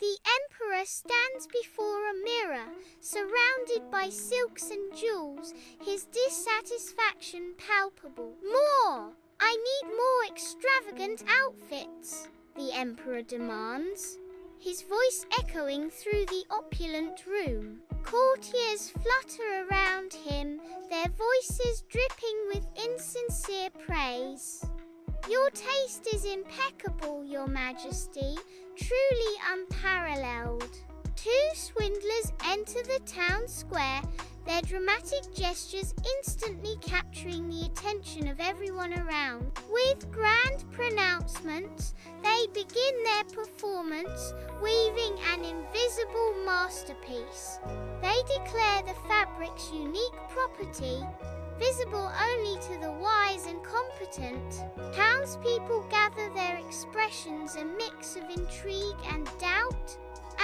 The emperor stands before a mirror, surrounded by silks and jewels, his dissatisfaction palpable. More! I need more extravagant outfits, the emperor demands, his voice echoing through the opulent room. Courtiers flutter around him, their voices dripping with insincere praise. Your taste is impeccable, Your Majesty, truly unparalleled. Two swindlers enter the town square, their dramatic gestures instantly capturing the attention of everyone around. With grand pronouncements, they begin their performance, weaving an invisible masterpiece. They declare the fabric's unique property, visible only to the wise and competent. Townspeople gather, their expressions a mix of intrigue and doubt.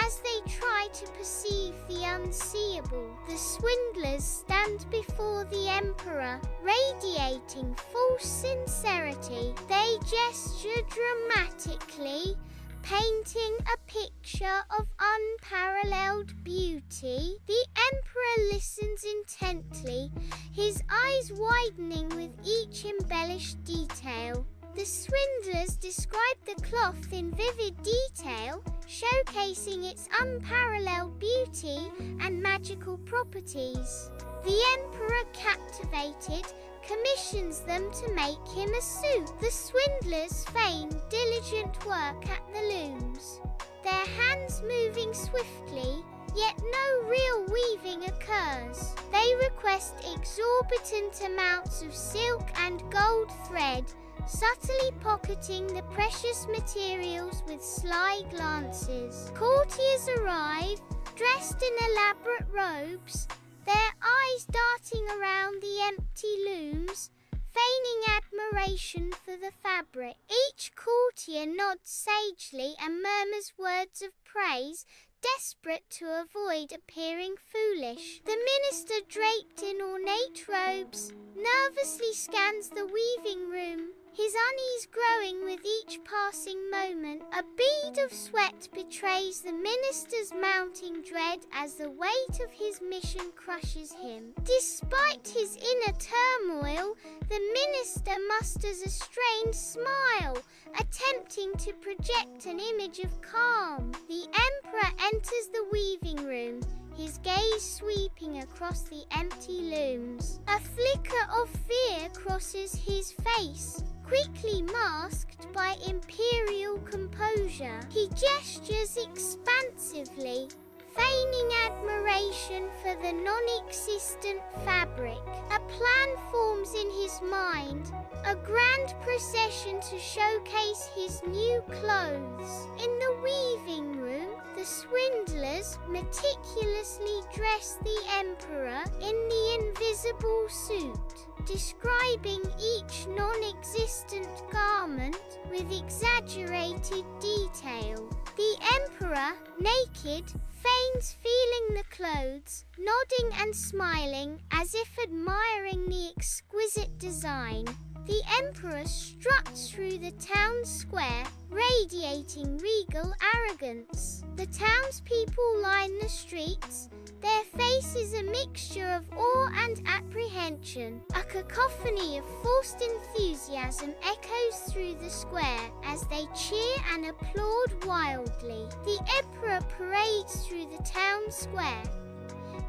As they try to perceive the unseeable, the swindlers stand before the emperor, radiating false sincerity. They gesture dramatically, painting a picture of unparalleled beauty. The emperor listens intently, his eyes widening with each embellished detail. The swindlers describe the cloth in vivid detail, showcasing its unparalleled beauty and magical properties. The emperor, captivated, commissions them to make him a suit. The swindlers feign diligent work at the looms, their hands moving swiftly, yet no real weaving occurs. They request exorbitant amounts of silk and gold thread, subtly pocketing the precious materials with sly glances. Courtiers arrive, dressed in elaborate robes, their eyes darting around the empty looms, feigning admiration for the fabric. Each courtier nods sagely and murmurs words of praise, desperate to avoid appearing foolish. The minister, draped in ornate robes, nervously scans the weaving room, his unease growing with each passing moment. A bead of sweat betrays the minister's mounting dread as the weight of his mission crushes him. Despite his inner turmoil, the minister musters a strained smile, attempting to project an image of calm. The emperor enters the weaving room, his gaze sweeping across the empty looms. A flicker of fear crosses his face, quickly masked by imperial composure. He gestures expansively, feigning admiration for the non-existent fabric. A plan forms in his mind, a grand procession to showcase his new clothes. In the weaving room, the swindlers meticulously dress the emperor in the invisible suit, describing each non-existent garment with exaggerated detail. The emperor, naked, feigns feeling the clothes, nodding and smiling as if admiring the exquisite design. The emperor struts through the town square, radiating regal arrogance. The townspeople line the streets, their faces a mixture of awe and apprehension. A cacophony of forced enthusiasm echoes through the square as they cheer and applaud wildly. The emperor parades through the town square,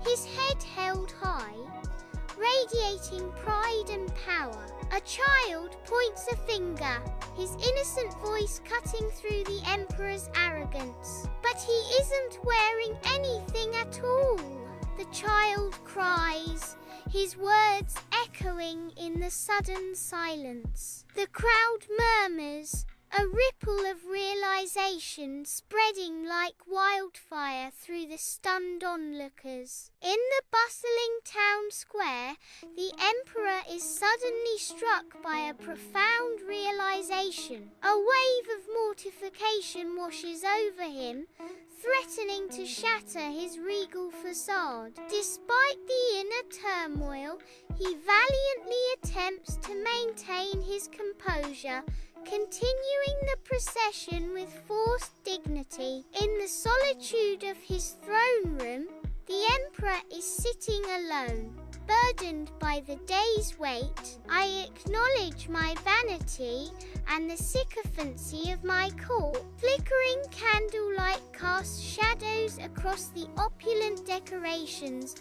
his head held high, radiating pride and power. A child points a finger, his innocent voice cutting through the emperor's arrogance. But he isn't wearing anything at all, the child cries, his words echoing in the sudden silence. The crowd murmurs, a ripple of realization spreading like wildfire through the stunned onlookers. In the bustling town square, the emperor is suddenly struck by a profound realization. A wave of mortification washes over him, threatening to shatter his regal facade. Despite the inner turmoil, he valiantly attempts to maintain his composure, continuing the procession with forced dignity. In the solitude of his throne room, the emperor is sitting alone, burdened by the day's weight. I acknowledge my vanity and the sycophancy of my court. Flickering candlelight casts shadows across the opulent decorations,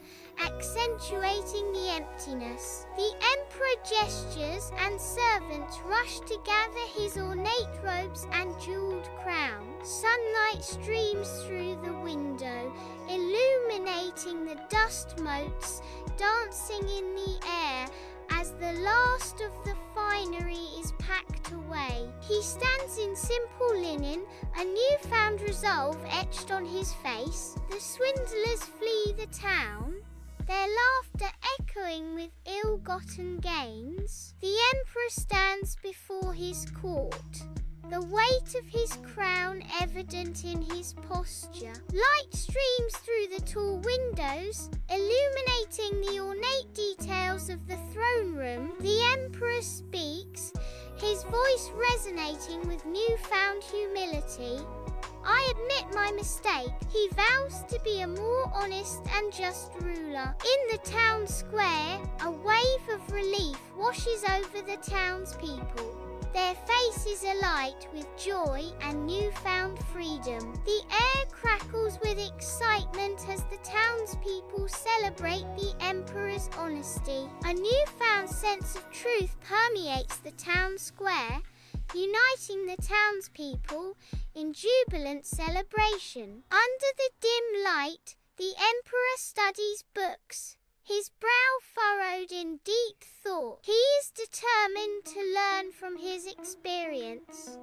accentuating the emptiness. The emperor gestures and servants rush to gather his ornate robes and jeweled crown. Sunlight streams through the window, illuminating the dust motes dancing in the air as the last of the finery is packed away. He stands in simple linen, a newfound resolve etched on his face. The swindlers flee the town, their laughter echoing with ill-gotten gains. The emperor stands before his court, the weight of his crown evident in his posture. Light streams through the tall windows, illuminating the ornate details of the throne room. The emperor speaks, his voice resonating with newfound humility. I admit my mistake. He vows to be a more honest and just ruler. In the town square, a wave of relief washes over the townspeople, their faces alight with joy and newfound freedom. The air crackles with excitement as the townspeople celebrate the emperor's honesty. A newfound sense of truth permeates the town square, uniting the townspeople in jubilant celebration. Under the dim light, the emperor studies books, his brow furrowed in deep thought. He is determined to learn from his experience.